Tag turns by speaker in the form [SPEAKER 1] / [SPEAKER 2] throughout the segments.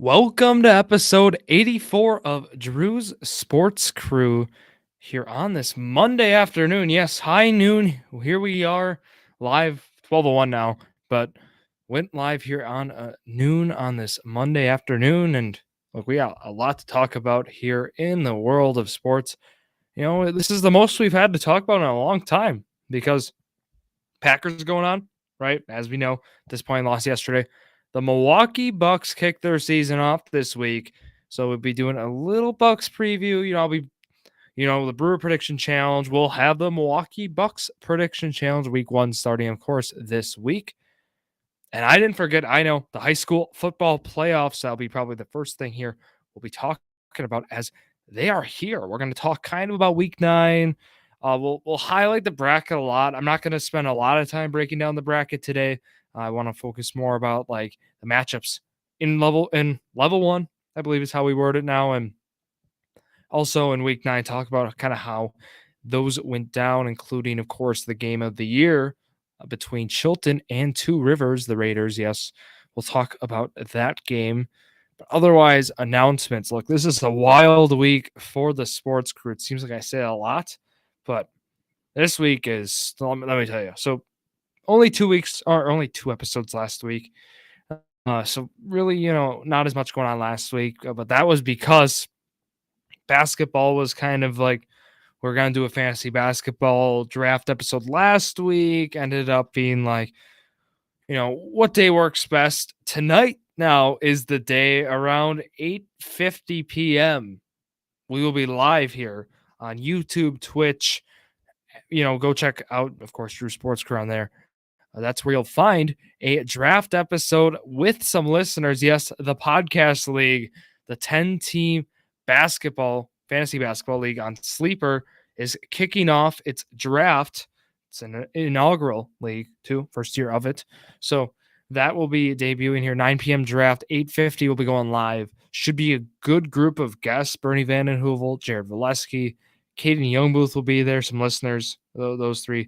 [SPEAKER 1] Welcome to episode 84 of Drew's Sports Crew here on this Monday afternoon. Yes, high noon. Here we are live, 12:01 now, but went live here on noon on this Monday afternoon. And look, we got a lot to talk about here in the world of sports. This is the most we've had to talk about in a long time because Packers going on, right? As we know, disappointing loss yesterday. The Milwaukee Bucks kicked their season off this week. So we'll be doing a little Bucks preview. The Brewer Prediction Challenge. We'll have the Milwaukee Bucks Prediction Challenge week 1 starting, of course, this week. And I didn't forget, I know, the high school football playoffs. That'll be probably the first thing here we'll be talking about as they are here. We're going to talk kind of about week 9. We'll highlight the bracket a lot. I'm not going to spend a lot of time breaking down the bracket today. I want to focus more about like the matchups in level 1, I believe is how we word it now. And also in week 9, talk about kind of how those went down, including, of course, the game of the year between Chilton and Two Rivers, the Raiders. Yes, we'll talk about that game. But otherwise, announcements. Look, this is a wild week for the sports crew. It seems like I say a lot, but this week is, let me tell you. So only 2 weeks, or only 2 episodes last week. So really, not as much going on last week, but that was because basketball was kind of like, we're going to do a fantasy basketball draft episode last week. Ended up being like, what day works best? Tonight now is the day around 8:50 p.m. We will be live here on YouTube, Twitch. Go check out, of course, Drew Sports Crew on there. That's where you'll find a draft episode with some listeners. Yes, the podcast league, the 10-team fantasy basketball league on Sleeper is kicking off its draft. It's an inaugural league too, first year of it. So that will be debuting here, 9 p.m. draft, 8:50 will be going live. Should be a good group of guests. Bernie Vanden Heuvel, Jared Valesky, Caden Youngbooth will be there. Some listeners, those three.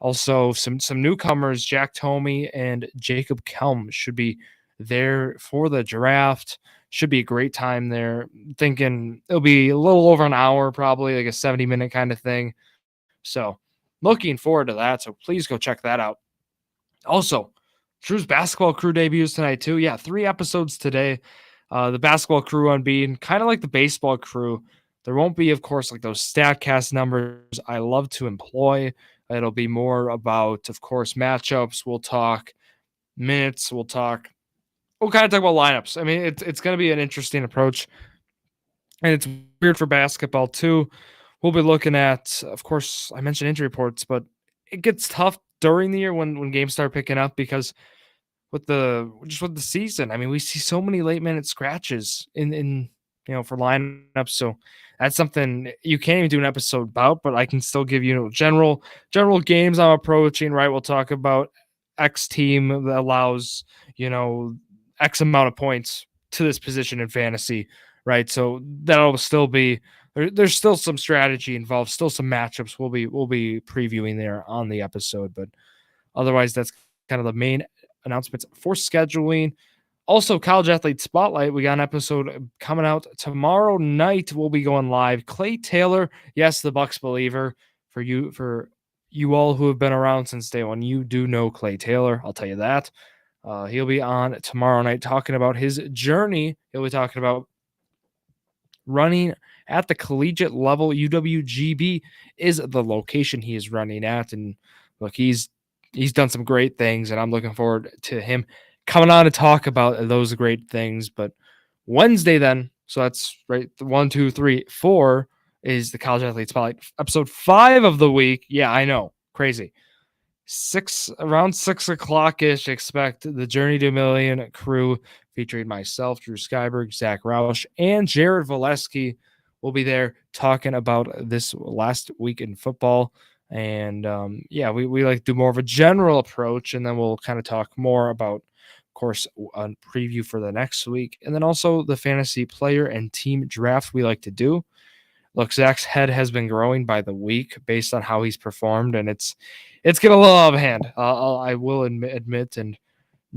[SPEAKER 1] Also, some newcomers, Jack Tomey and Jacob Kelm should be there for the draft. Should be a great time there. Thinking it'll be a little over an hour, probably like a 70-minute kind of thing. So looking forward to that. So please go check that out. Also, Drew's Basketball Crew debuts tonight too. Yeah, 3 episodes today. The Basketball Crew unbeaten, kind of like the Baseball Crew. There won't be, of course, like those StatCast numbers I love to employ. It'll be more about, of course, matchups. We'll talk minutes. We'll kind of talk about lineups. I mean, it's going to be an interesting approach. And it's weird for basketball, too. We'll be looking at, of course, I mentioned injury reports, but it gets tough during the year when games start picking up because with the season, I mean, we see so many late minute scratches in for lineups. So that's something you can't even do an episode about, but I can still give general games I'm approaching, right? We'll talk about X team that allows, X amount of points to this position in fantasy, right? So that'll still be there's still some strategy involved, still some matchups we'll be previewing there on the episode, but otherwise that's kind of the main announcements for scheduling. Also, College Athlete Spotlight, we got an episode coming out tomorrow night. We'll be going live. Clay Taylor, yes, the Bucks believer. For you all who have been around since day one, you do know Clay Taylor. I'll tell you that. He'll be on tomorrow night talking about his journey. He'll be talking about running at the collegiate level. UWGB is the location he is running at, and look, he's done some great things, and I'm looking forward to him coming on to talk about those great things. But Wednesday then, so that's right, 1, 2, 3, 4 is the College Athlete Spotlight, episode 5 of the week. Yeah, I know, crazy. Around 6 o'clock ish. Expect the Journey to a Million crew featuring myself, Drew Skyberg, Zach Roush, and Jared Valesky will be there talking about this last week in football. And we like to do more of a general approach, and then we'll kind of talk more about, of course, a preview for the next week, and then also the fantasy player and team draft we like to do. Look, Zach's head has been growing by the week based on how he's performed, and it's getting a little out of hand. I will admit. And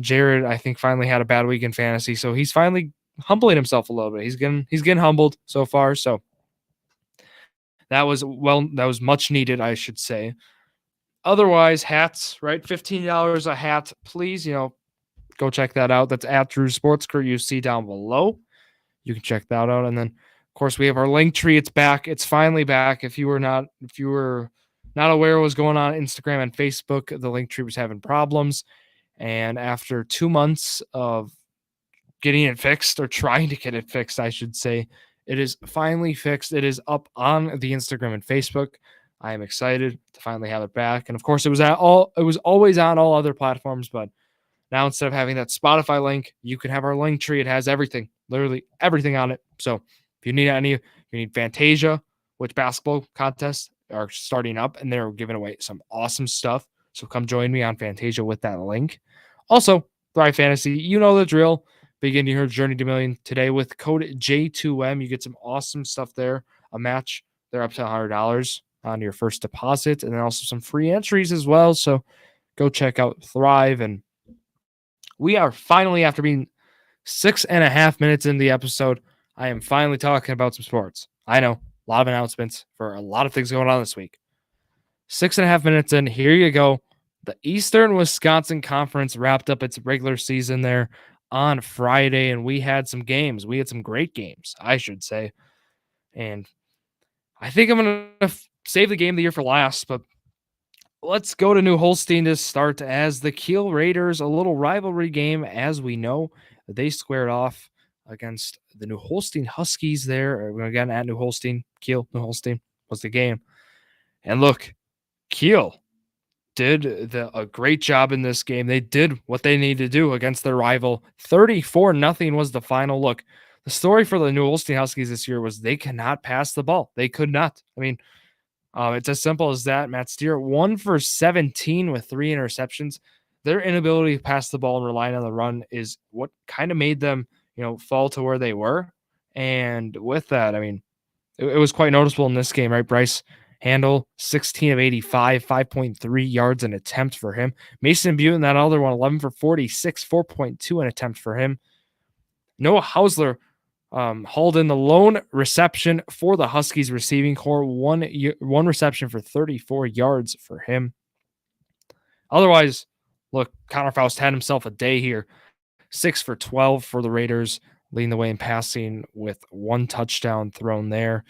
[SPEAKER 1] Jared, I think, finally had a bad week in fantasy, so he's finally humbling himself a little bit. He's getting humbled so far. So that was much needed, I should say. Otherwise, hats, right? $15 a hat. Please, go check that out. That's at Drew Sports Crew. You see down below. You can check that out. And then, of course, we have our link tree. It's back. It's finally back. If you were not aware what was going on Instagram and Facebook, the link tree was having problems. And after 2 months of getting it fixed, or trying to get it fixed, I should say, it is finally fixed. It is up on the Instagram and Facebook. I am excited to finally have it back. And of course, it was always on all other platforms, but now instead of having that Spotify link, you can have our link tree. It has everything, literally everything on it. So if you need Fantasia, which basketball contests are starting up, and they're giving away some awesome stuff. So come join me on Fantasia with that link. Also, Thrive Fantasy, you know the drill. Begin your journey to million today with code J2M. You get some awesome stuff there. A match, they're up to $100 on your first deposit, and then also some free entries as well. So go check out Thrive. And we are finally, after being 6.5 minutes in the episode, I am finally talking about some sports. I know, a lot of announcements for a lot of things going on this week. 6.5 minutes in, here you go. The Eastern Wisconsin Conference wrapped up its regular season there on Friday, and we had some games. We had some great games, I should say. And I think I'm going to save the game of the year for last, but let's go to New Holstein to start, as the Kiel Raiders, a little rivalry game, as we know. They squared off against the New Holstein Huskies there. Again, at New Holstein. Kiel, New Holstein was the game. And look, Kiel did a great job in this game. They did what they needed to do against their rival. 34-0 was the final. Look, the story for the New Holstein Huskies this year was they cannot pass the ball. They could not. I mean, it's as simple as that. Matt Steer, 1 for 17 with 3 interceptions. Their inability to pass the ball and relying on the run is what kind of made them, fall to where they were. And with that, I mean, it was quite noticeable in this game, right? Bryce Handel, 16 of 85, 5.3 yards an attempt for him. Mason Butin, that other one, 11 for 46, 4.2 an attempt for him. Noah Hausler hauled in the lone reception for the Huskies receiving corps, one reception for 34 yards for him. Otherwise, look, Connor Faust had himself a day here. 6 for 12 for the Raiders, leading the way in passing with 1 touchdown thrown there.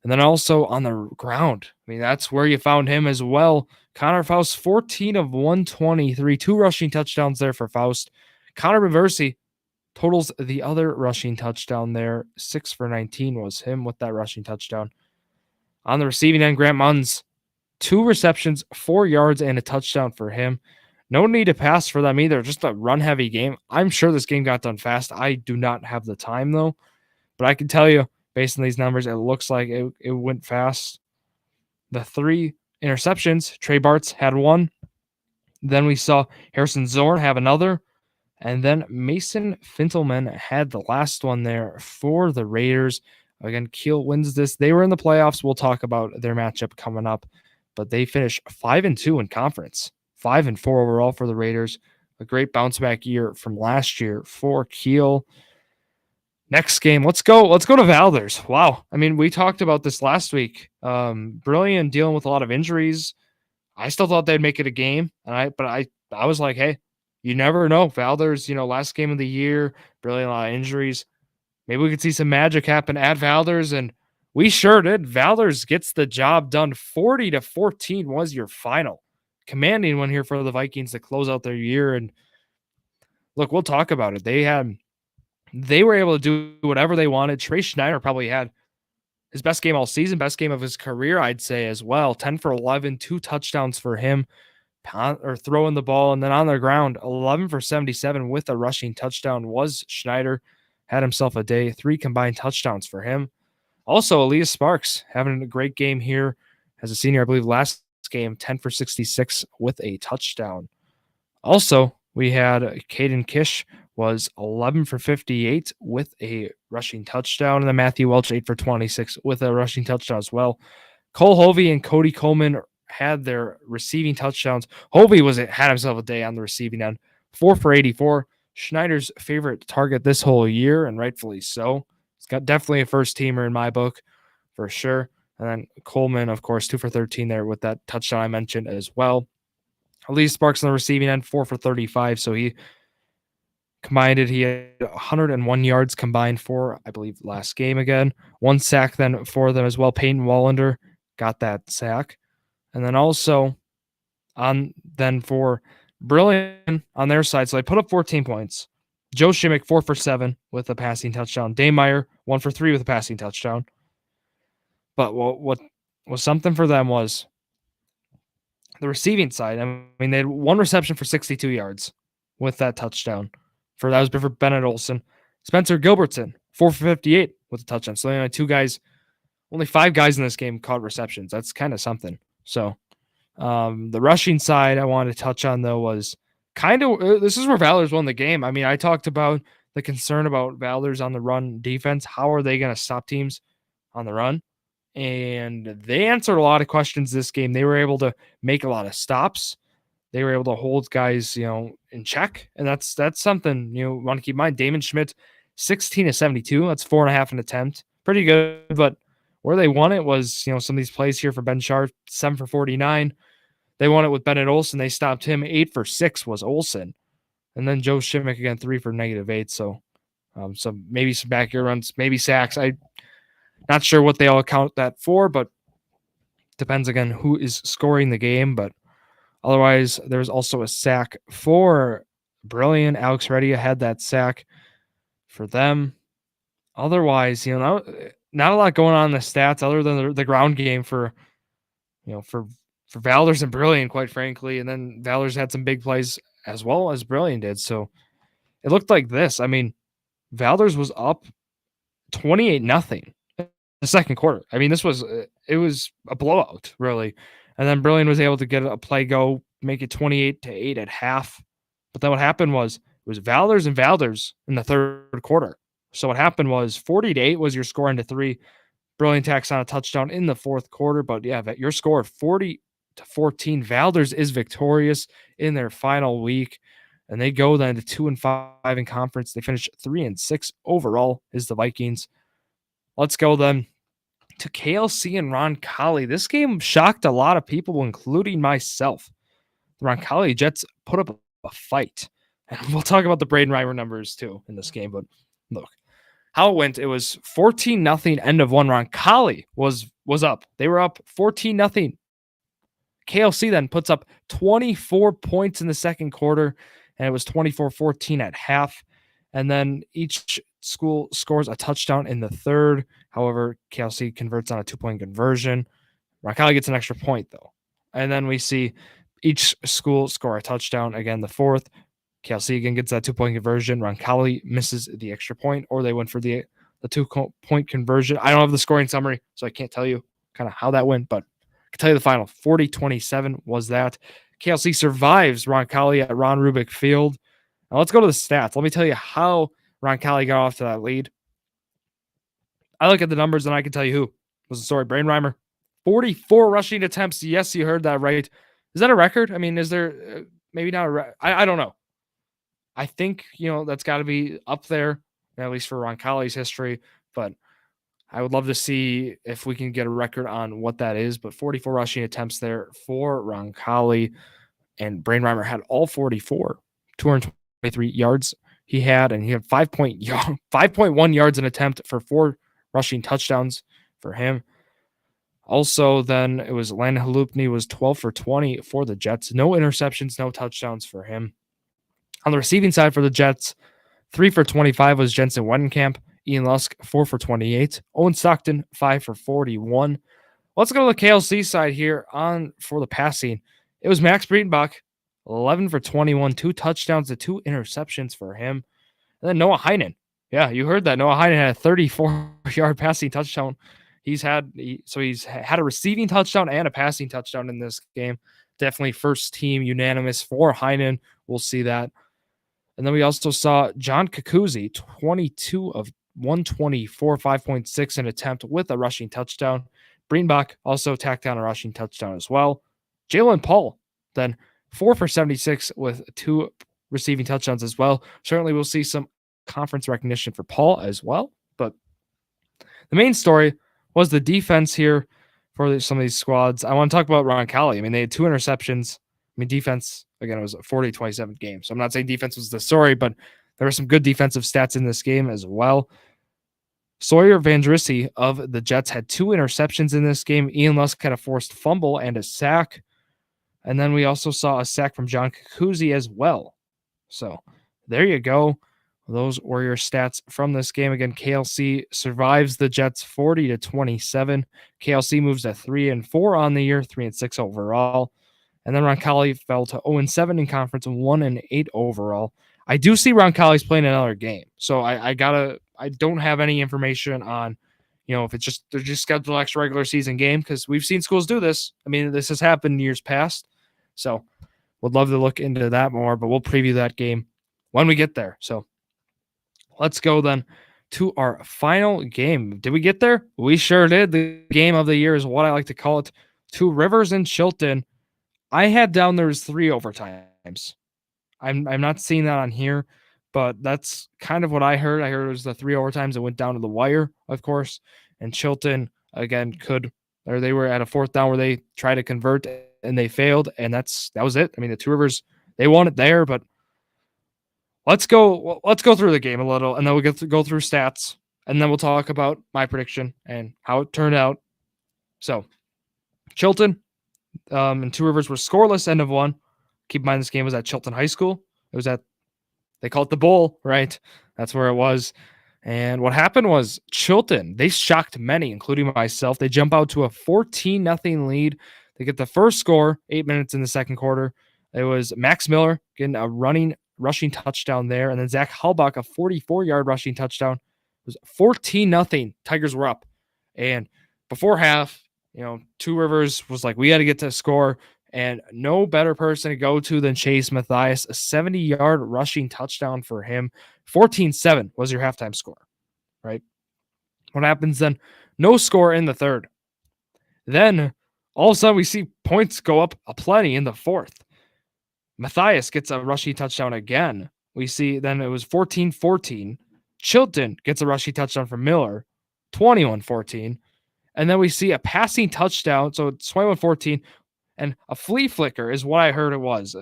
[SPEAKER 1] And then also on the ground, I mean, that's where you found him as well. Connor Faust, 14 of 123, 2 rushing touchdowns there for Faust. Connor Reversi totals the other rushing touchdown there. 6 for 19 was him with that rushing touchdown. On the receiving end, Grant Munns, 2 receptions, 4 yards, and a touchdown for him. No need to pass for them either. Just a run-heavy game. I'm sure this game got done fast. I do not have the time, though. But I can tell you, based on these numbers, it looks like it went fast. The 3 interceptions, Trey Bartz had 1. Then we saw Harrison Zorn have another. And then Mason Fintelman had the last one there for the Raiders. Again, Kiel wins this. They were in the playoffs. We'll talk about their matchup coming up. But they finished 5-2 in conference. 5-4 overall for the Raiders. A great bounce back year from last year for Kiel. Next game, let's go to Valders. Wow. I mean, we talked about this last week. Brilliant dealing with a lot of injuries. I still thought they'd make it a game. But I was like, hey, you never know. Valders, last game of the year, Brilliant, a lot of injuries. Maybe we could see some magic happen at Valders, and we sure did. Valders gets the job done. 40-14 was your final. Commanding one here for the Vikings to close out their year. And look, we'll talk about it. They were able to do whatever they wanted. Trey Schneider probably had his best game all season, best game of his career, I'd say as well. 10 for 11, 2 touchdowns for him, or throwing the ball. And then on the ground, 11 for 77 with a rushing touchdown was Schneider. Had himself a day, 3 combined touchdowns for him. Also, Elias Sparks having a great game here as a senior, I believe last game, 10 for 66 with a touchdown. Also, we had Caden Kish was 11 for 58 with a rushing touchdown. And then Matthew Welch, 8 for 26 with a rushing touchdown as well. Cole Hovey and Cody Coleman had their receiving touchdowns. Hovey had himself a day on the receiving end. 4 for 84. Schneider's favorite target this whole year, and rightfully so. He's got definitely a first teamer in my book for sure. And then Coleman, of course, 2 for 13 there with that touchdown I mentioned as well. Elise Sparks on the receiving end, 4 for 35. So he combined it. He had 101 yards combined for, I believe, last game again. 1 sack then for them as well. Peyton Wallander got that sack. And then also for Brilliant on their side. So they put up 14 points. Joe Shimmick, 4 for 7 with a passing touchdown. Dane Meyer, 1 for 3 with a passing touchdown. But what was something for them was the receiving side. I mean, they had 1 reception for 62 yards with that touchdown. That was for Bennett Olson. Spencer Gilbertson, 4 for 58 with a touchdown. So only 5 guys in this game caught receptions. That's kind of something. So the rushing side I wanted to touch on, though, was this is where Valor's won the game. I mean, I talked about the concern about Valor's on the run defense. How are they going to stop teams on the run? And they answered a lot of questions this game. They were able to make a lot of stops. They were able to hold guys, in check. And that's something, want to keep in mind. Damon Schmidt, 16 of 72. That's 4.5 an attempt. Pretty good. But where they won it was, some of these plays here for Ben Sharp, 7 for 49. They won it with Bennett Olson. They stopped him. 8 for 6 was Olson. And then Joe Shimmick again, 3 for -8. So maybe some backyard runs, maybe sacks. I'm not sure what they all account that for, but depends again who is scoring the game. But otherwise, there's also a sack for Brilliant. Alex Reddia had that sack for them. Otherwise, not a lot going on in the stats other than the ground game for Valor's and Brilliant, quite frankly. And then Valor's had some big plays as well as Brilliant did. So it looked like this. I mean, Valor's was up 28-0 the second quarter. I mean, it was a blowout, really. And then Brilliant was able to get a play go, make it 28-8 at half. But then what happened was it was Valor's and Valor's in the third quarter. So what happened was 40-8 was your score into 3. Brilliant tacks on a touchdown in the fourth quarter. But yeah, your score 40-14. Valor's is victorious in their final week. And they go then to 2-5 in conference. They finish 3-6 overall is the Vikings. Let's go then to KLC and Roncalli. This game shocked a lot of people, including myself. The Roncalli Jets put up a fight. And we'll talk about the Braden Reimer numbers too in this game. But look, how it went, it was 14-0 end of 1. Roncalli was up. They were up 14-0. KLC then puts up 24 points in the second quarter, and it was 24-14 at half. And then each school scores a touchdown in the third. However, KLC converts on a 2-point conversion. Roncalli gets an extra point, though. And then we see each school score a touchdown. Again, the fourth. KLC again gets that 2-point conversion. Roncalli misses the extra point, or they went for the 2-point conversion. I don't have the scoring summary, so I can't tell you kind of how that went, but I can tell you the final. 40-27 was that. KLC survives Roncalli at Ron Rubik Field. Now let's go to the stats. Let me tell you how Roncalli got off to that lead. I look at the numbers and I can tell you who was the story. Braden Reimer, 44 rushing attempts. Yes, you heard that right. Is that a record? I mean, is there maybe not a I don't know. I think, that's got to be up there, at least for Roncalli's history. But I would love to see if we can get a record on what that is. But 44 rushing attempts there for Roncalli. And Braden Reimer had all 44. 223 yards he had, and he had 5.1 yards an attempt for 4 rushing touchdowns for him. Also, then it was Landon Halupny was 12 for 20 for the Jets. No interceptions, no touchdowns for him. On the receiving side for the Jets, 3 for 25 was Jensen Wedenkamp. Ian Lusk, 4 for 28. Owen Stockton, 5 for 41. Let's go to the KLC side here for the passing. It was Max Breitenbach, 11 for 21, 2 touchdowns to 2 interceptions for him. And then Noah Heinen. Yeah, you heard that. Noah Heinen had a 34-yard passing touchdown. He's had a receiving touchdown and a passing touchdown in this game. Definitely first team unanimous for Heinen. We'll see that. And then we also saw John Kakuzzi, 22 of 124, 5.6 an attempt with a rushing touchdown. Breitenbach also tacked down a rushing touchdown as well. Jalen Paul, then 4 for 76 with 2 receiving touchdowns as well. Certainly, we'll see some conference recognition for Paul as well. But the main story was the defense here for some of these squads. I want to talk about Roncalli. I mean, they had 2 interceptions. I mean, defense, again, it was a 40-27 game. So I'm not saying defense was the story, but there were some good defensive stats in this game as well. Sawyer Vandrissi of the Jets had 2 interceptions in this game. Ian Lusk had a forced fumble and a sack. And then we also saw a sack from John Kakuzi as well. So there you go. Those were your stats from this game. Again, KLC survives the Jets 40-27. KLC moves to 3-4 on the year, 3-6 overall. And then Roncalli fell to 0-7 in conference, 1-8 overall. I do see Roncalli's playing another game. So I don't have any information on, if it's just, they're just scheduled next regular season game, because we've seen schools do this. I mean, this has happened years past. So would love to look into that more, but we'll preview that game when we get there. So let's go then to our final game. Did we get there? We sure did. The game of the year is what I like to call it. Two Rivers and Chilton. I had down there was 3 overtimes. I'm not seeing that on here, but that's kind of what I heard. I heard it was the 3 overtimes that went down to the wire, of course. And Chilton, again, they were at a 4th down where they tried to convert and they failed. And that was it. I mean, the Two Rivers, they won it there, but let's go through the game a little, and then we'll go through stats, and then we'll talk about my prediction and how it turned out. So Chilton and Two Rivers were scoreless, end of 1. Keep in mind, this game was at Chilton High School. They call it the Bowl, right? That's where it was. And what happened was Chilton, they shocked many, including myself. They jump out to a 14-0 lead. They get the first score, 8 minutes in the second quarter. It was Max Miller getting a rushing touchdown there. And then Zach Halbach, a 44-yard rushing touchdown. It was 14-0. Tigers were up. And before half, Two Rivers was like, we got to get to a score. And no better person to go to than Chase Mathias, a 70-yard rushing touchdown for him. 14-7 was your halftime score, right? What happens then? No score in the third. Then all of a sudden we see points go up aplenty in the fourth. Mathias gets a rushing touchdown again. We see then it was 14-14. Chilton gets a rushing touchdown from Miller, 21-14. And then we see a passing touchdown. So it's 21-14. And a flea flicker is what I heard it was.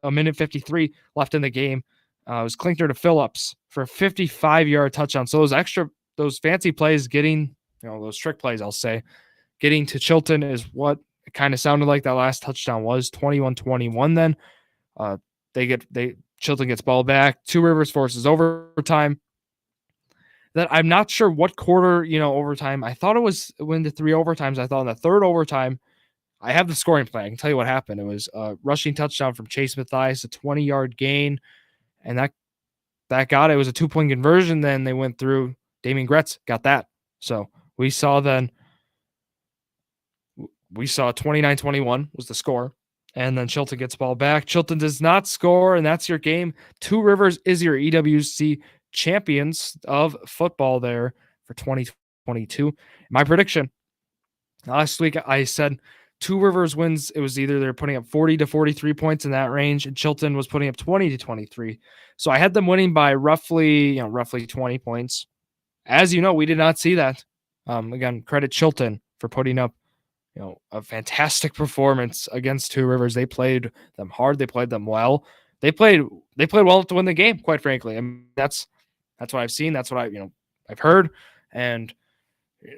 [SPEAKER 1] A minute 53 left in the game. It was Klinkner to Phillips for a 55-yard touchdown. So those fancy plays getting, those trick plays, I'll say, getting to Chilton is what it kind of sounded like that last touchdown was. 21-21 then. Chilton gets ball back. Two Rivers forces overtime. That I'm not sure what quarter, overtime. I thought it was when the 3 overtimes. I thought in the third overtime, I have the scoring plan. I can tell you what happened. It was a rushing touchdown from Chase Mathias, a 20-yard gain, and that got it. It was a 2-point conversion. Then they went through. Damian Gretz got that. So we saw 29-21 was the score, and then Chilton gets ball back. Chilton does not score, and that's your game. Two Rivers is your EWC champions of football there for 2022. My prediction last week, I said Two Rivers wins. It was either they're putting up 40 to 43 points in that range, and Chilton was putting up 20 to 23. So I had them winning by roughly 20 points. As you know, we did not see that. Again, credit Chilton for putting up, a fantastic performance against Two Rivers. They played them hard. They played them well. They played well to win the game, quite frankly. I mean, that's what I've seen. That's what I've heard. And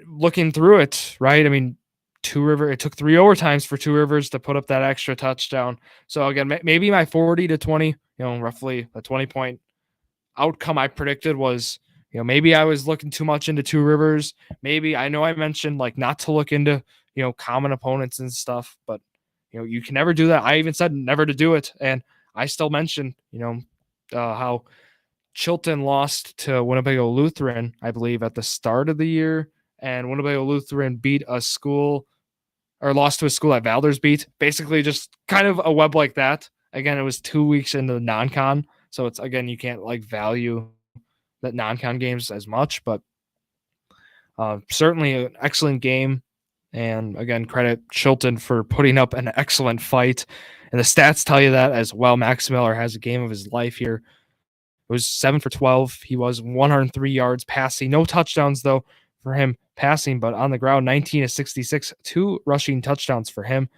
[SPEAKER 1] looking through it, right? I mean, Two Rivers, it took 3 overtimes for Two Rivers to put up that extra touchdown. So again, maybe my 40 to 20, roughly a 20-point outcome I predicted was, maybe I was looking too much into Two Rivers. Maybe I know I mentioned like not to look into, common opponents and stuff, but you can never do that. I even said never to do it. And I still mentioned, how Chilton lost to Winnebago Lutheran, I believe, at the start of the year. And Winnebago Lutheran lost to a school that Valders beat. Basically just kind of a web like that. Again, it was 2 weeks into the non-con. So it's, again, you can't value that non-con games as much, but certainly an excellent game. And again, credit Chilton for putting up an excellent fight. And the stats tell you that as well. Max Miller has a game of his life here. It was 7 for 12. He was 103 yards passing. No touchdowns, though, for him passing, but on the ground, 19 of 66, 2 rushing touchdowns for him.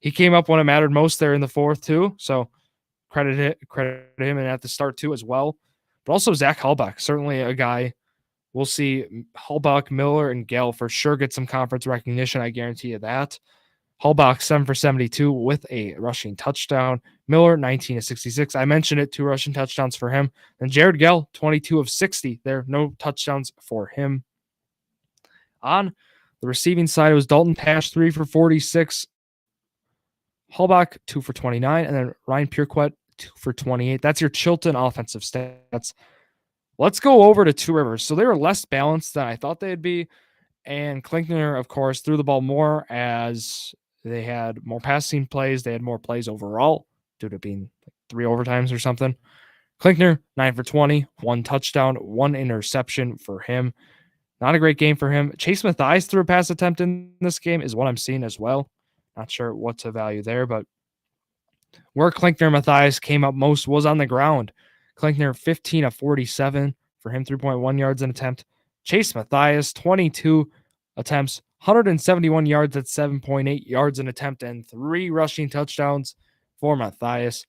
[SPEAKER 1] He came up when it mattered most there in the fourth, too. So credit him and at the start, too, as well. But also Zach Halbach, certainly a guy. We'll see Halbach, Miller, and Gale for sure get some conference recognition. I guarantee you that. Halbach, 7 for 72 with a rushing touchdown. Miller, 19 of 66. I mentioned it, 2 rushing touchdowns for him. And Jared Gale, 22 of 60. There, no touchdowns for him. On the receiving side, it was Dalton Pash, 3 for 46. Halbach, 2 for 29. And then Ryan Purequet, 2 for 28. That's your Chilton offensive stats. Let's go over to Two Rivers. So they were less balanced than I thought they'd be. And Klinkner, of course, threw the ball more as they had more passing plays. They had more plays overall due to being 3 overtimes or something. Klinkner, 9 for 20, 1 touchdown, 1 interception for him. Not a great game for him. Chase Mathias threw a pass attempt in this game is what I'm seeing as well. Not sure what to value there, but where Klinkner Mathias came up most was on the ground. Klinkner, 15 of 47 for him, 3.1 yards an attempt. Chase Mathias, 22 attempts, 171 yards at 7.8 yards an attempt, and 3 rushing touchdowns for Mathias.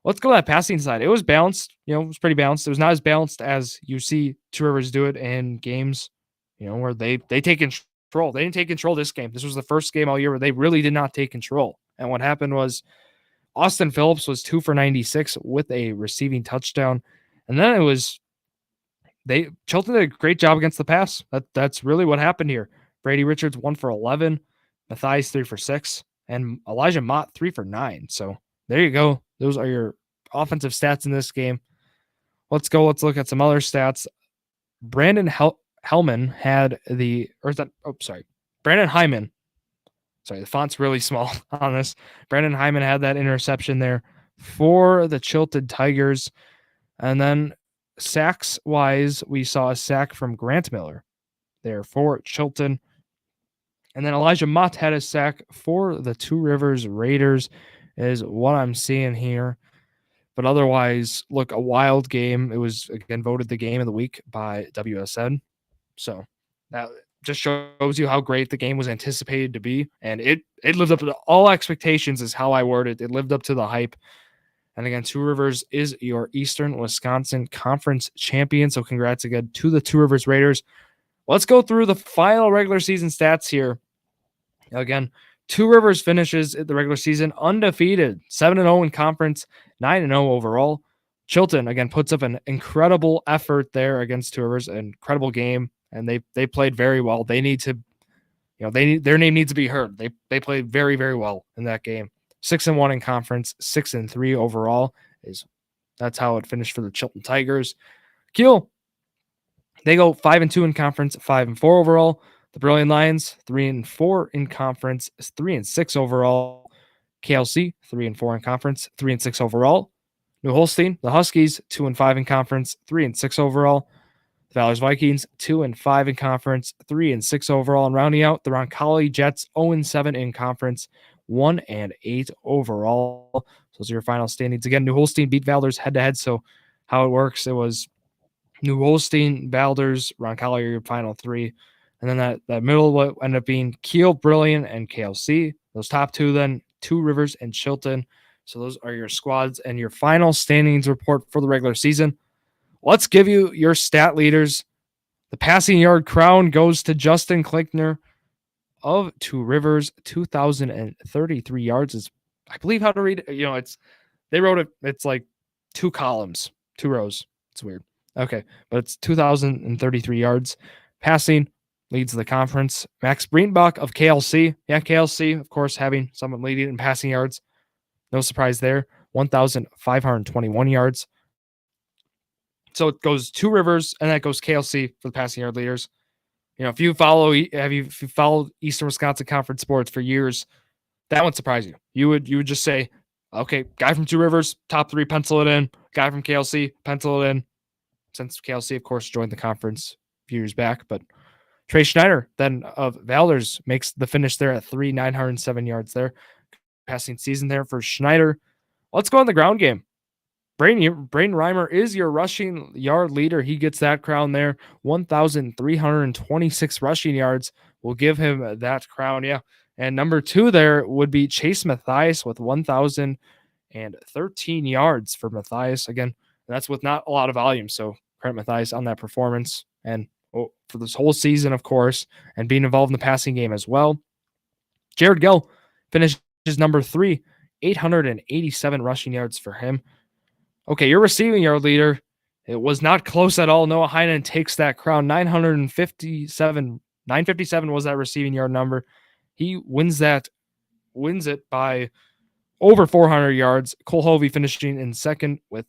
[SPEAKER 1] Let's go to that passing side. It was balanced. It was pretty balanced. It was not as balanced as you see Two Rivers do it in games, where they take control. They didn't take control this game. This was the first game all year where they really did not take control. And what happened was Austin Phillips was 2 for 96 with a receiving touchdown. And then it was Chilton did a great job against the pass. That's really what happened here. Brady Richards 1 for 11, Mathias 3 for 6, and Elijah Mott 3 for 9. So there you go. Those are your offensive stats in this game. Let's go. Let's look at some other stats. Brandon Hellman had Brandon Hyman. Sorry, the font's really small on this. Brandon Hyman had that interception there for the Chilton Tigers. And then sacks-wise, we saw a sack from Grant Miller there for Chilton. And then Elijah Mott had a sack for the Two Rivers Raiders is what I'm seeing here. But otherwise, look, a wild game. It was, again, voted the game of the week by WSN. So that just shows you how great the game was anticipated to be. And it lived up to all expectations is how I worded it. It lived up to the hype. And again, Two Rivers is your Eastern Wisconsin Conference champion. So congrats again to the Two Rivers Raiders. Let's go through the final regular season stats here. Again, Two Rivers finishes the regular season undefeated, 7-0 in conference, 9-0 overall. Chilton, again, puts up an incredible effort there against Two Rivers, an incredible game, and they played very well. They need to, their name needs to be heard. They played very, very well in that game. 6-1 in conference, 6-3 overall. That's how it finished for the Chilton Tigers. Kiel, they go 5-2 in conference, 5-4 overall. The Brilliant Lions, 3-4 in conference, 3-6 overall. KLC, 3-4 in conference, 3-6 overall. New Holstein, the Huskies, 2-5 in conference, 3-6 overall. The Valors Vikings, 2-5 in conference, 3-6 overall. And rounding out, the Roncalli Jets, 0-7 in conference, 1-8 overall. So those are your final standings. Again, New Holstein beat Valors head-to-head. So how it works, it was New Holstein, Valors, Roncalli are your final 3. And then that middle would end up being Kiel, Brilliant, and KLC. Those top 2 then, Two Rivers and Chilton. So those are your squads and your final standings report for the regular season. Let's give you your stat leaders. The passing yard crown goes to Justin Klinkner of Two Rivers. 2,033 yards is, I believe, how to read it. They wrote it. It's like 2 columns, 2 rows. It's weird. Okay, but it's 2,033 yards. Passing leads the conference. Max Breenbach of KLC. Yeah, KLC, of course, having someone leading in passing yards. No surprise there. 1,521 yards. So it goes Two Rivers, and that goes KLC for the passing yard leaders. If you followed Eastern Wisconsin Conference sports for years, that wouldn't surprise you. You would just say, okay, guy from Two Rivers, top 3, pencil it in. Guy from KLC, pencil it in. Since KLC, of course, joined the conference a few years back, but Trey Schneider then of Valders makes the finish there at 907 yards there. Passing season there for Schneider. Let's go on the ground game. Braden Reimer is your rushing yard leader. He gets that crown there. 1,326 rushing yards will give him that crown. Yeah. And number 2 there would be Chase Matthias with 1,013 yards for Matthias. Again, that's with not a lot of volume. So credit Matthias on that performance and for this whole season, of course, and being involved in the passing game as well. Jared Gill finishes number 3, 887 rushing yards for him. Okay, your receiving yard leader, it was not close at all. Noah Heinen takes that crown. 957 was that receiving yard number. He wins it by over 400 yards. Cole Hovey finishing in second with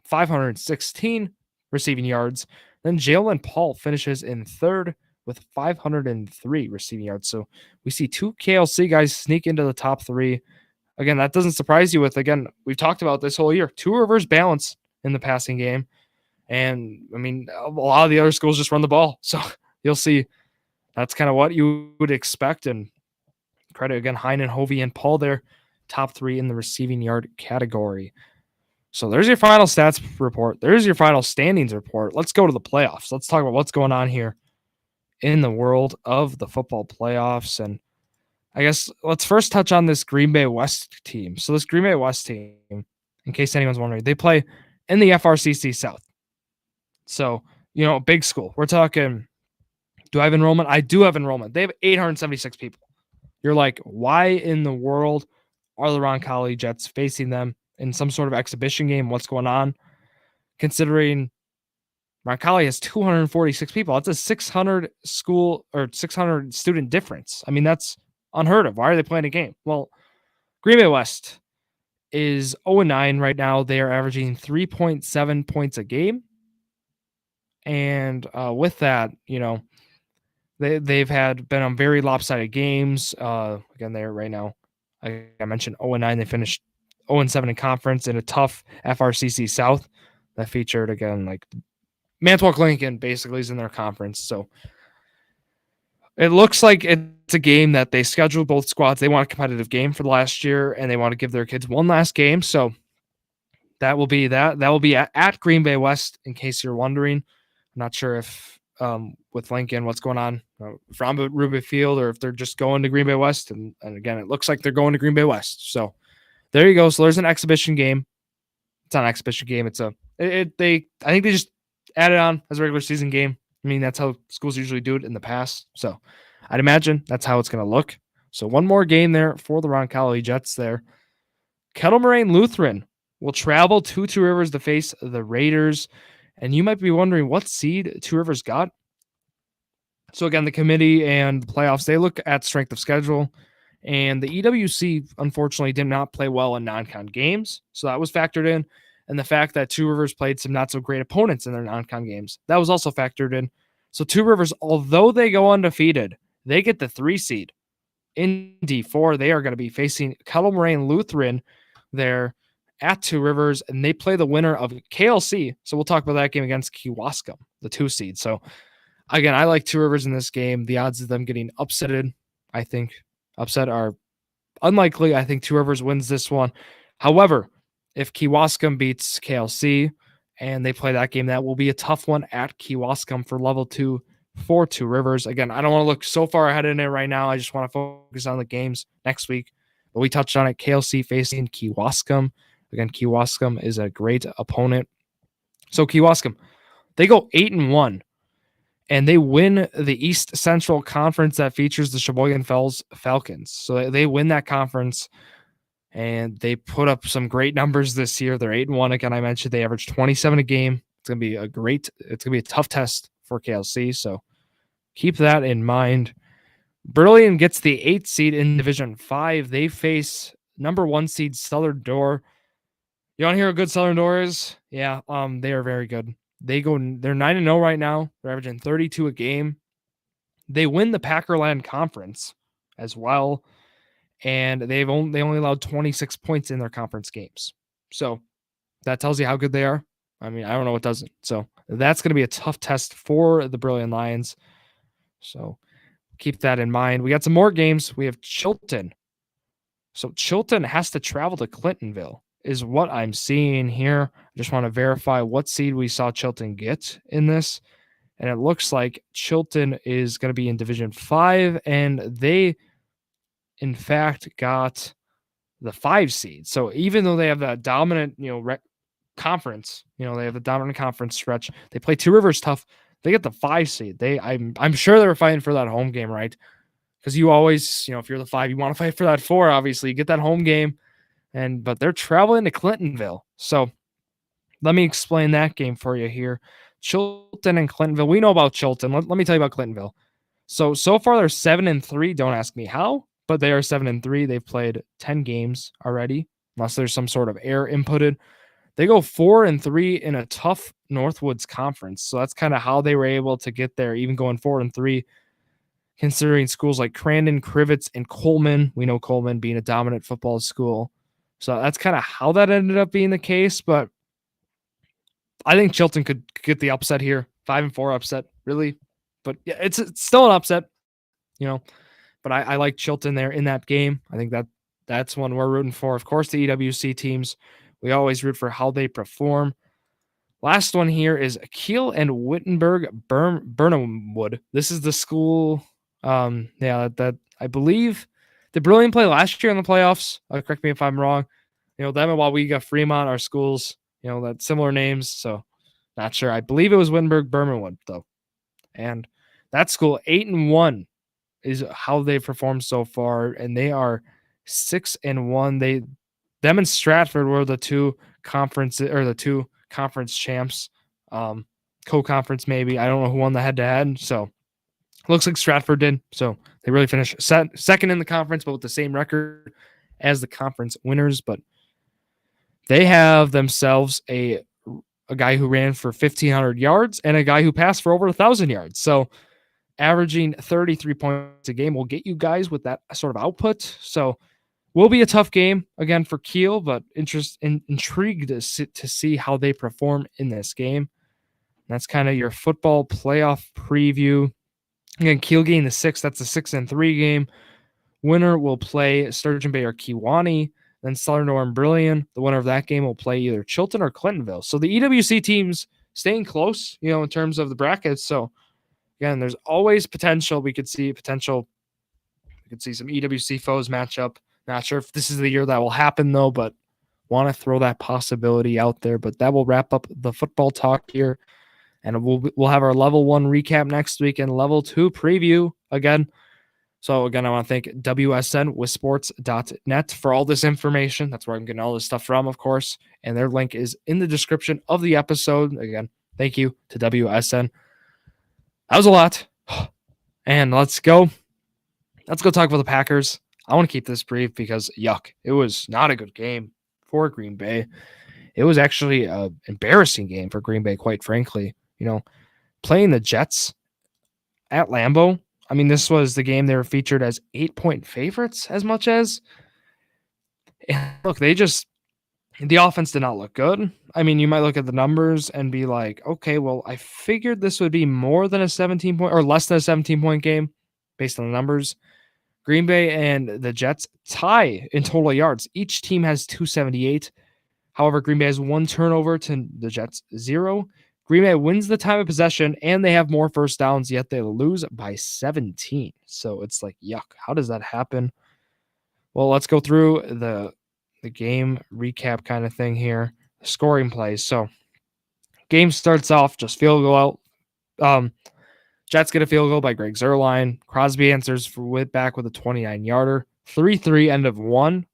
[SPEAKER 1] 516 receiving yards. Then Jalen Paul finishes in third with 503 receiving yards. So we see 2 KLC guys sneak into the top 3. Again, that doesn't surprise you with, again, we've talked about this whole year, 2 Rivers balance in the passing game. And I mean, a lot of the other schools just run the ball. So you'll see that's kind of what you would expect. And credit again, Heinen, Hovey, and Paul there, top 3 in the receiving yard category. So there's your final stats report. There's your final standings report. Let's go to the playoffs. Let's talk about what's going on here in the world of the football playoffs. And I guess let's first touch on this Green Bay West team. So this Green Bay West team, in case anyone's wondering, they play in the FRCC South. So, big school. We're talking, do I have enrollment? I do have enrollment. They have 876 people. You're like, why in the world are the Roncalli Jets facing them in some sort of exhibition game? What's going on? Considering Roncalli has 246 people. That's a 600 student difference. I mean, that's unheard of. Why are they playing a game? Well, Green Bay West is 0-9 right now. They are averaging 3.7 points a game. And with that, they've been on very lopsided games. Again, they're right now, like I mentioned, 0-9. They finished 0-7 in conference in a tough FRCC South that featured, again, like Manitowoc Lincoln basically is in their conference. So it looks like it's a game that they scheduled both squads. They want a competitive game for the last year, and they want to give their kids one last game. So that will be that. That will be at Green Bay West, in case you're wondering. I'm not sure if with Lincoln, what's going on from Ruby Field, or if they're just going to Green Bay West. And again, it looks like they're going to Green Bay West. So there you go. So there's an exhibition game. It's not an exhibition game. I think they just added on as a regular season game. I mean, that's how schools usually do it in the past. So I'd imagine that's how it's going to look. So one more game there for the Roncalli Jets there. Kettle Moraine Lutheran will travel to Two Rivers to face the Raiders. And you might be wondering what seed Two Rivers got. So again, the committee and the playoffs, they look at strength of schedule. And the EWC, unfortunately, did not play well in non-con games. So that was factored in. And the fact that Two Rivers played some not so great opponents in their non-con games, that was also factored in. So Two Rivers, although they go undefeated, they get the 3 seed in D4. They are going to be facing Kettle Moraine Lutheran there at Two Rivers, and they play the winner of KLC. So we'll talk about that game against Kewaskum, the 2 seed. So again, I like Two Rivers in this game. The odds of them getting upset are unlikely. I think Two Rivers wins this one. However, if Kewaskum beats KLC and they play that game, that will be a tough one at Kewaskum for level 2 for Two Rivers. Again, I don't want to look so far ahead in it right now. I just want to focus on the games next week. But we touched on it. KLC facing Kewaskum. Again, Kewaskum is a great opponent. So Kewaskum, they go 8-1. And they win the East Central Conference that features the Sheboygan Fells Falcons. So they win that conference, and they put up some great numbers this year. They're 8-1. Again, I mentioned they average 27 a game. It's going to be a tough test for KLC. So keep that in mind. Burleigh gets the 8th seed in Division 5. They face number 1 seed Southern Door. You want to hear how good Southern Door is? Yeah, they are very good. They're 9-0 right now. They're averaging 32 a game. They win the Packerland Conference as well, and they only allowed 26 points in their conference games. So that tells you how good they are. I mean, I don't know what doesn't. So that's going to be a tough test for the Brilliant Lions. So keep that in mind. We got some more games. We have Chilton. So Chilton has to travel to Clintonville, is what I'm seeing here. I just want to verify what seed we saw Chilton get in this. And it looks like Chilton is going to be in Division 5, and they, in fact, got the 5 seed. So even though they have that dominant, conference, they have the dominant conference stretch, they play Two Rivers tough. They get the 5 seed. I'm sure they were fighting for that home game, right? Because you always, if you're the 5, you want to fight for that 4. Obviously, you get that home game, but they're traveling to Clintonville. So let me explain that game for you here. Chilton and Clintonville. We know about Chilton. Let me tell you about Clintonville. So far they're 7-3. Don't ask me how, but they are 7-3. They've played 10 games already, unless there's some sort of error inputted. They go 4-3 in a tough Northwoods conference. So that's kind of how they were able to get there, even going 4-3, considering schools like Crandon, Crivets, and Coleman. We know Coleman being a dominant football school. So that's kind of how that ended up being the case. But I think Chilton could get the upset here. 5-4 upset, really. But yeah, it's still an upset, But I like Chilton there in that game. I think that's one we're rooting for. Of course, the EWC teams, we always root for how they perform. Last one here is Kiel and Wittenberg Burnhamwood. This is the school. That I believe the Brilliant play last year in the playoffs. Correct me if I'm wrong. Them and Wawega Fremont are schools, that similar names. So not sure. I believe it was Wittenberg Burnhamwood though. And that school 8-1 is how they've performed so far, and they are 6-1. Them and Stratford were the two conference champs, co-conference maybe. I don't know who won the head-to-head. So looks like Stratford did. So they really finished second in the conference, but with the same record as the conference winners. But they have themselves a guy who ran for 1,500 yards and a guy who passed for over 1,000 yards. So averaging 33 points a game will get you guys with that sort of output. So will be a tough game again for Kiel, but intrigued to see how they perform in this game. That's kind of your football playoff preview. Again, Kiel getting the 6. That's a 6-3 game. Winner will play Sturgeon Bay or Kewanee. Then Southern Orem Brilliant. The winner of that game will play either Chilton or Clintonville. So the EWC teams staying close, in terms of the brackets. So again, there's always potential. We could see some EWC foes match up. Not sure if this is the year that will happen though, but want to throw that possibility out there. But that will wrap up the football talk here. And we'll have our level 1 recap next week and level 2 preview again. So again, I want to thank WSNWithSports.net for all this information. That's where I'm getting all this stuff from, of course. And their link is in the description of the episode. Again, thank you to WSN. That was a lot. And let's go talk about the Packers. I want to keep this brief because, yuck, it was not a good game for Green Bay. It was actually an embarrassing game for Green Bay, quite frankly. Playing the Jets at Lambeau. I mean, this was the game they were featured as 8-point favorites as much as. And look, the offense did not look good. I mean, you might look at the numbers and be like, okay, well, I figured this would be more than a 17-point or less than a 17-point game based on the numbers. Green Bay and the Jets tie in total yards. Each team has 278. However, Green Bay has 1 turnover to the Jets 0. Green Bay wins the time of possession, and they have more first downs, yet they lose by 17. So it's like, yuck. How does that happen? Well, let's go through the game recap kind of thing here. Scoring plays. So game starts off just field goal out. Jets get a field goal by Greg Zuerlein. Crosby answers back with a 29-yarder. 3-3 end of 1.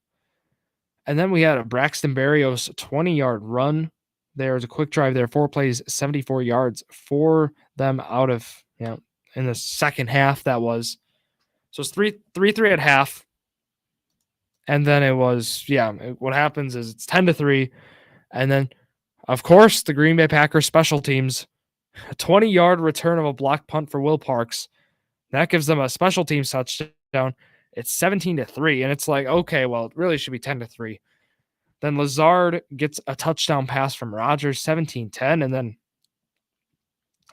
[SPEAKER 1] And then we had a Braxton Berrios 20-yard run. There was a quick drive there. 4 plays, 74 yards for them out of, in the second half that was. So it's 3-3 at half. And then it was, what happens is it's 10-3. And then, of course, the Green Bay Packers special teams, a 20-yard return of a block punt for Will Parks. That gives them a special teams touchdown. It's 17-3. And it's like, okay, well, it really should be 10-3. Then Lazard gets a touchdown pass from Rodgers, 17-10. And then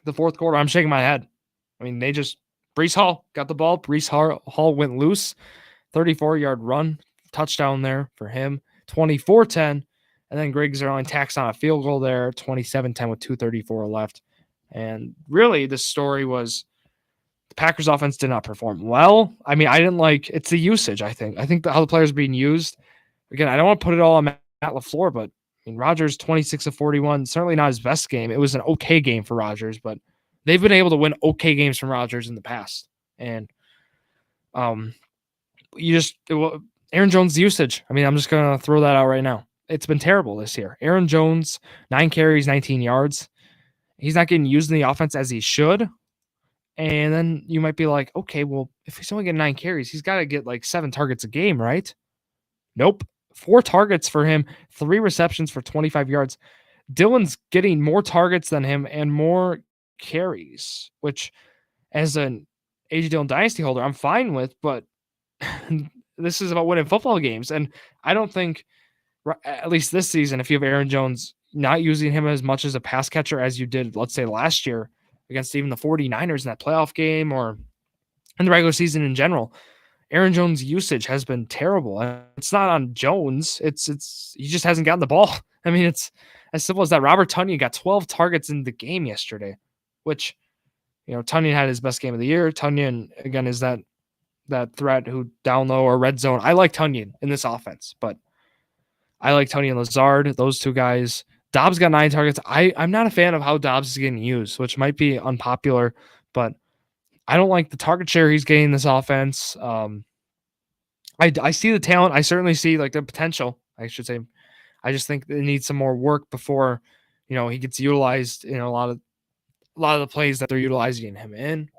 [SPEAKER 1] the fourth quarter, I'm shaking my head. I mean, they just Brees Hall got the ball. Brees Hall went loose. 34-yard run. Touchdown there for him. 24-10. And then Greg Zuerlein tacks on a field goal there. 27-10 with 2:34 left. And really, the story was the Packers offense did not perform well. I mean, I didn't like it's the usage, I think. I think how the players are being used. Again, I don't want to put it all on Matt LaFleur, but I mean, Rodgers 26 of 41, certainly not his best game. It was an okay game for Rodgers, but they've been able to win okay games from Rodgers in the past. And Aaron Jones' usage. I mean, I'm just going to throw that out right now. It's been terrible this year. Aaron Jones, 9 carries, 19 yards. He's not getting used in the offense as he should. And then you might be like, okay, well, if he's only getting 9 carries, he's got to get like 7 targets a game, right? Nope. 4 targets for him, 3 receptions for 25 yards. Dylan's getting more targets than him and more carries, which as an A.J. Dillon dynasty holder, I'm fine with, but this is about winning football games. And I don't think, at least this season, if you have Aaron Jones, not using him as much as a pass catcher as you did, let's say, last year against even the 49ers in that playoff game or in the regular season in general, Aaron Jones' usage has been terrible. And it's not on Jones. It's he just hasn't gotten the ball. I mean, it's as simple as that. Robert Tonyan got 12 targets in the game yesterday, which, Tonyan had his best game of the year. Tonyan, again, is that threat who down low or red zone. I like Tonyan in this offense, but I like Tonyan and Lazard, those two guys. Dobbs got 9 targets. I'm not a fan of how Dobbs is getting used, which might be unpopular, but I don't like the target share he's getting in this offense. I see the talent. I certainly see like the potential, I should say. I just think it needs some more work before, he gets utilized in a lot of the plays that they're utilizing him in.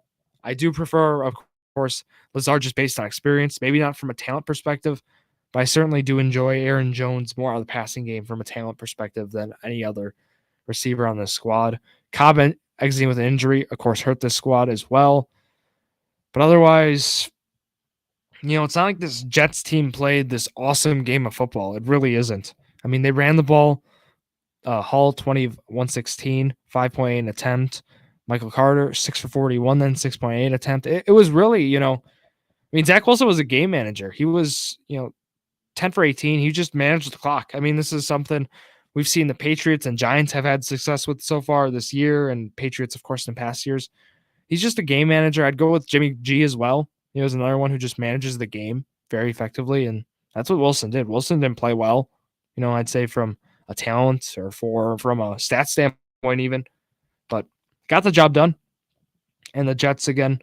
[SPEAKER 1] I do prefer, of course, Lazard just based on experience, maybe not from a talent perspective, but I certainly do enjoy Aaron Jones more out of the passing game from a talent perspective than any other receiver on this squad. Cobb exiting with an injury, of course, hurt this squad as well. But otherwise, it's not like this Jets team played this awesome game of football. It really isn't. I mean, they ran the ball. Hall, 20 of 116, 5.8 attempt. Michael Carter, 6 for 41, then 6.8 attempt. It was really, Zach Wilson was a game manager. He was, 10 for 18. He just managed the clock. I mean, this is something we've seen the Patriots and Giants have had success with so far this year, and Patriots, of course, in past years. He's just a game manager. I'd go with Jimmy G as well. He was another one who just manages the game very effectively, and that's what Wilson did. Wilson didn't play well, I'd say from a talent or from a stat standpoint even, but got the job done. And the Jets, again,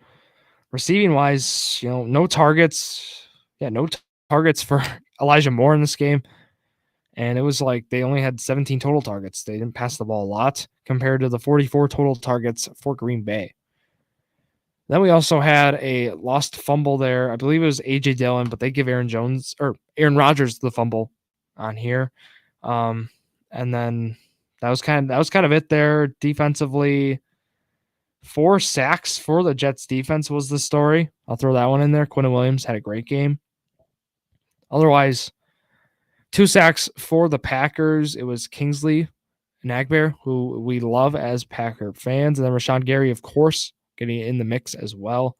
[SPEAKER 1] receiving-wise, no targets. Yeah, no targets for Elijah Moore in this game. And it was like they only had 17 total targets. They didn't pass the ball a lot compared to the 44 total targets for Green Bay. Then we also had a lost fumble there. I believe it was A.J. Dillon, but they give Aaron Rodgers the fumble on here. And then that was kind of it there defensively. 4 sacks for the Jets defense was the story. I'll throw that one in there. Quinnen Williams had a great game. Otherwise, 2 sacks for the Packers. It was Kingsley Enagbare, who we love as Packer fans, and then Rashawn Gary, of course, getting in the mix as well.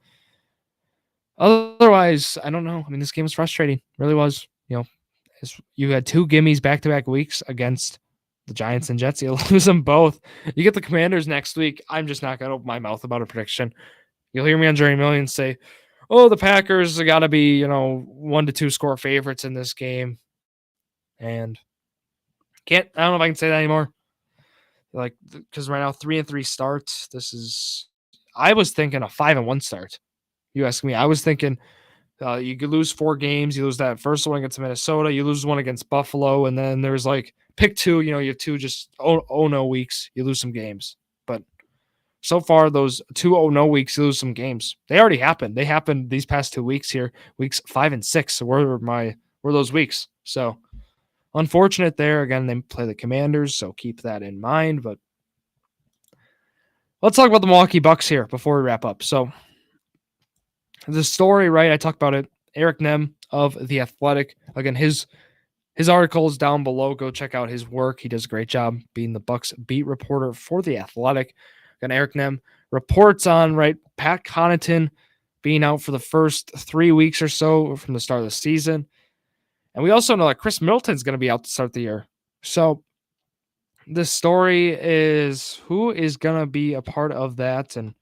[SPEAKER 1] Otherwise, I don't know. I mean, this game was frustrating. It really was. You had 2 gimmies back-to-back weeks against the Giants and Jets. You lose them both. You get the Commanders next week. I'm just not going to open my mouth about a prediction. You'll hear me on Jerry Millions say, oh, the Packers got to be, 1 to 2 score favorites in this game. And I don't know if I can say that anymore. Because right now, 3-3 starts. I was thinking a 5-1 start. You ask me. I was thinking you could lose 4 games. You lose that first one against Minnesota. You lose one against Buffalo. And then there's pick 2. You have 2 just no weeks. You lose some games. But so far, those 2 no weeks, you lose some games. They already happened. They happened these past 2 weeks here. Weeks 5 and 6 were those weeks. So unfortunate there. Again, they play the Commanders, so keep that in mind. But let's talk about the Milwaukee Bucks here before we wrap up. So the story, right? I talked about it. Eric Nehm of The Athletic. Again, his article is down below. Go check out his work. He does a great job being the Bucks beat reporter for The Athletic. Again, Eric Nehm reports on, right, Pat Connaughton being out for the first 3 weeks or so from the start of the season. And we also know that Chris Middleton's going to be out to start the year. So the story is who is going to be a part of that. And,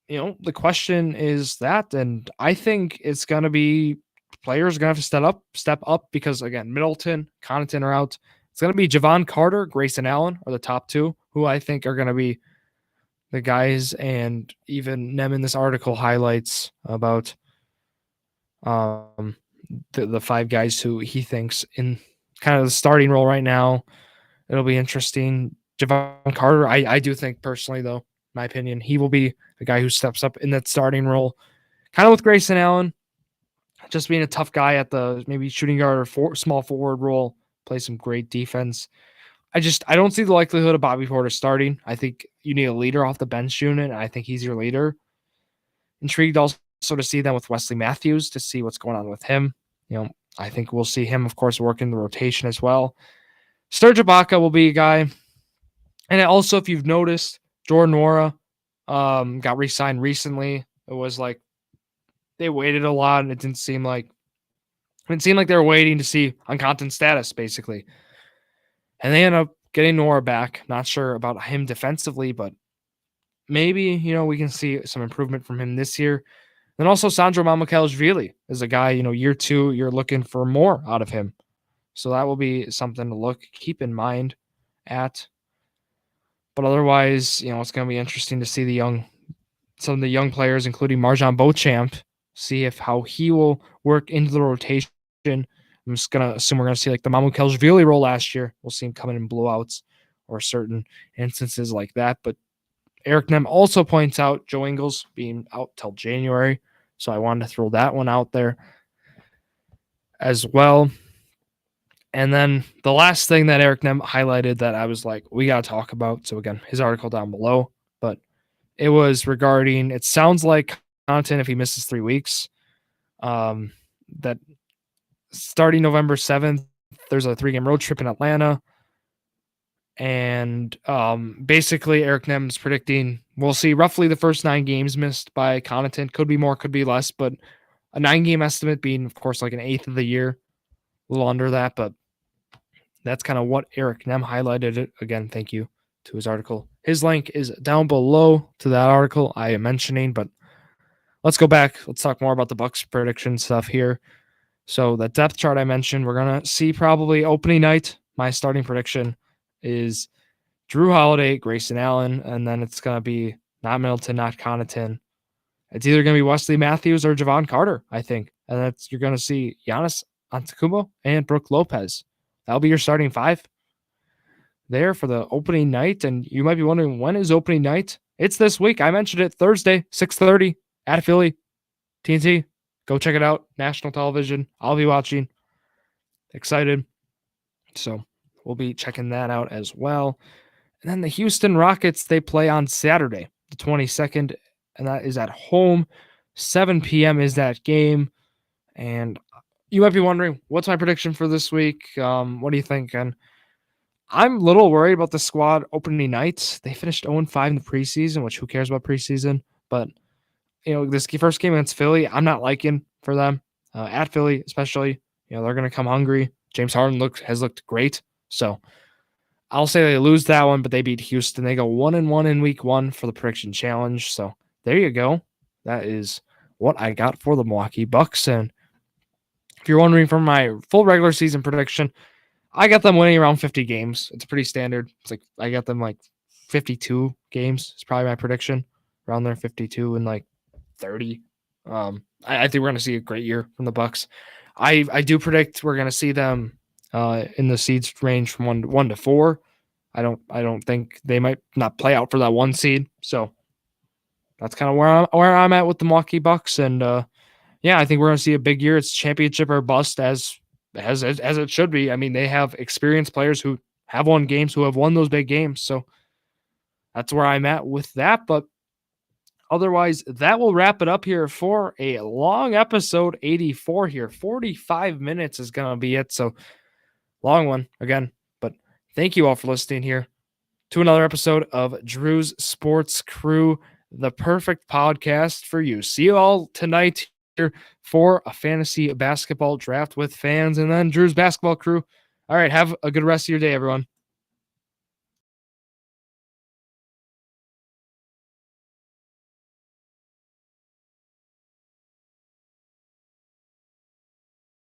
[SPEAKER 1] the question is that. And I think it's going to be players are going to have to step up because, again, Middleton, Connaughton are out. It's going to be Javon Carter, Grayson Allen are the top two who I think are going to be the guys. And even Nem in this article highlights about the five guys who he thinks in kind of the starting role right now. It'll be interesting. Javon Carter, I do think personally, though, my opinion, he will be the guy who steps up in that starting role. Kind of with Grayson Allen, just being a tough guy at the maybe shooting guard or small forward role, play some great defense. I don't see the likelihood of Bobby Porter starting. I think you need a leader off the bench unit, and I think he's your leader. Intrigued also to see them with Wesley Matthews to see what's going on with him. I think we'll see him, of course, work in the rotation as well. Serge Ibaka will be a guy. And also, if you've noticed, Jordan Nwora got re-signed recently. It was like they waited a lot, and it didn't seem like they were waiting to see Connaughton status, basically. And they ended up getting Nwora back. Not sure about him defensively, but maybe, we can see some improvement from him this year. Then also Sandro Mamukelashvili is a guy, year two, you're looking for more out of him. So that will be something to keep in mind at. But otherwise, it's going to be interesting to see some of the young players, including MarJon Beauchamp, see how he will work into the rotation. I'm just going to assume we're going to see like the Mamukelashvili role last year. We'll see him coming in blowouts or certain instances like that. But Eric Nem also points out Joe Ingles being out till January. So I wanted to throw that one out there as well. And then the last thing that Eric Nem highlighted that I was like, we got to talk about. So again, his article down below, but it was regarding, it sounds like Connaughton, if he misses 3 weeks, that starting November 7th, there's a 3-game road trip in Atlanta. And basically Eric Nem's predicting we'll see roughly the first 9 games missed by Connaughton. Could be more, could be less, but a 9-game estimate being, of course, like an eighth of the year, a little under that, but that's kind of what Eric Nem highlighted it. Again, thank you to his article. His link is down below to that article I am mentioning, but let's go back. Let's talk more about the Bucks prediction stuff here. So the depth chart I mentioned, we're going to see probably opening night. My starting prediction is Jrue Holiday, Grayson Allen, and then it's going to be not Middleton, not Connaughton. It's either going to be Wesley Matthews or Javon Carter, I think. And you're going to see Giannis Antetokounmpo and Brook Lopez. That'll be your starting 5 there for the opening night. And you might be wondering, when is opening night? It's this week. I mentioned it Thursday, 6:30 at Philly. TNT. Go check it out. National television. I'll be watching. Excited. So we'll be checking that out as well. And then the Houston Rockets, they play on Saturday, the 22nd, and that is at home. 7 p.m. is that game. And you might be wondering, what's my prediction for this week? What do you think? And I'm a little worried about the squad opening night. They finished 0-5 in the preseason, which who cares about preseason? But, this first game against Philly, I'm not liking for them. At Philly, especially, they're going to come hungry. James Harden has looked great. So I'll say they lose that one, but they beat Houston. They go 1-1 in week 1 for the prediction challenge. So there you go. That is what I got for the Milwaukee Bucks. And if you're wondering from my full regular season prediction, I got them winning around 50 games. It's pretty standard. It's like I got them like 52 games. It's probably my prediction around there, 52 and like 30. I think we're going to see a great year from the Bucks. I do predict we're going to see them in the seeds range from 1 to 4. I don't think they might not play out for that 1 seed. So that's kind of where I'm at with the Milwaukee Bucks. And yeah, I think we're going to see a big year. It's championship or bust as it should be. I mean, they have experienced players who have won games, who have won those big games. So that's where I'm at with that. But otherwise, that will wrap it up here for a long episode 84 here. 45 minutes is going to be it. So long one again. But thank you all for listening here to another episode of Drew's Sports Crew. the perfect podcast for you. See you all tonight here for a fantasy basketball draft with fans and then Drew's basketball crew. All right, have a good rest of your day, everyone.